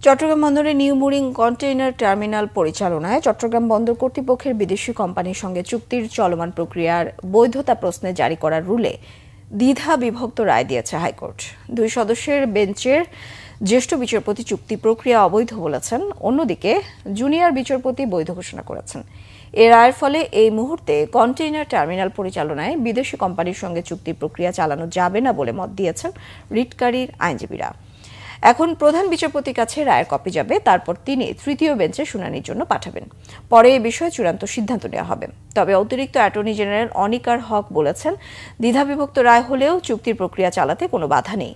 চট্টগ্রাম বন্দরে new mooring container terminal পরিচালনায় চট্টগ্রাম বন্দর কর্তৃপক্ষের বিদেশি কোম্পানির সঙ্গে চুক্তির চলমান প্রক্রিয়ার বৈধতা প্রশ্নে জারি করা রুলে দ্বিধা বিভক্ত রায় দিয়েছে হাইকোর্ট। 2 সদস্যের বেঞ্চের জ্যেষ্ঠ বিচারপতি চুক্তি প্রক্রিয়া অবৈধ বলেছেন, অন্যদিকে জুনিয়র বিচারপতি বৈধ ঘোষণা করেছেন। এ রায়ের ফলে এই মুহূর্তে কন্টেইনার টার্মিনাল পরিচালনায় বিদেশি কোম্পানির সঙ্গে চুক্তির প্রক্রিয়া চালানো যাবে না বলে মত দিয়েছেন রিটকারীর আইনজীবীরা। এখন প্রধান বিচারপতির কাছে রায়ের কপি যাবে, তারপর তিনি তৃতীয় বেঞ্চে শুনানির জন্য পাঠাবেন। পরে এ বিষয়ে চূড়ান্ত সিদ্ধান্ত নেওয়া হবে। তবে অতিরিক্ত অ্যাটর্নি জেনারেল অনিকার হক বলেছেন, দ্বিধাবিভক্ত রায় হলেও চুক্তির প্রক্রিয়া চালাতে কোনো বাধা নেই।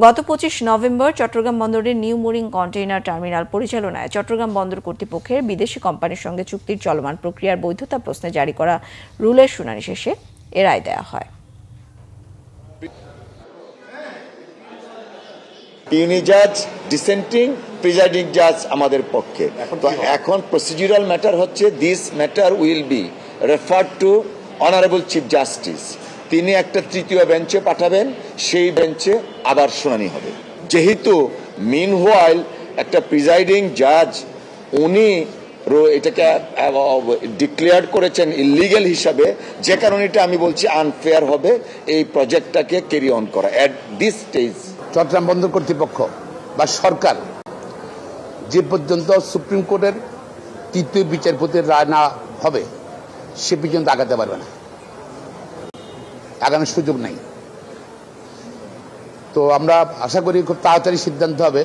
গত 25 নভেম্বর চট্টগ্রাম বন্দরের নিউ মুরিং কন্টেইনার টার্মিনাল পরিচালনায় চট্টগ্রাম বন্দর কর্তৃপক্ষের বিদেশি কোম্পানির সঙ্গে চুক্তির চলমান প্রক্রিয়ার বৈধতা প্রশ্নে জারি করা রুলের শুনানি শেষে এ রায় দেওয়া হয়। ইউনি জাজ ডিসেন্টিং, প্রিজাইডিং জাজ আমাদের পক্ষে। তো এখন প্রসিডিউরাল ম্যাটার হচ্ছে, this matter will be referred to honourable chief justice. তিনি একটা তৃতীয় বেঞ্চে পাঠাবেন, সেই বেঞ্চে আবার শুনানি হবে। যেহেতু মিনহোয়াইল একটা প্রিজাইডিং জাজ উনি এটাকে ডিক্লেয়ার করেছেন ইলিগ্যাল হিসাবে, যে কারণে এটা আমি বলছি আনফেয়ার হবে এই প্রজেক্টটাকে ক্যারি অন করা এট দিস স্টেজ। চট্টগ্রাম বন্দর কর্তৃপক্ষ বা সরকার যে পর্যন্ত সুপ্রিম কোর্টের তৃতীয় বিচারপতির রায় না হবে সে পর্যন্ত আগাতে পারবে না, আগানোর সুযোগ নেই। তো আমরা আশা করি খুব তাড়াতাড়ি সিদ্ধান্ত হবে।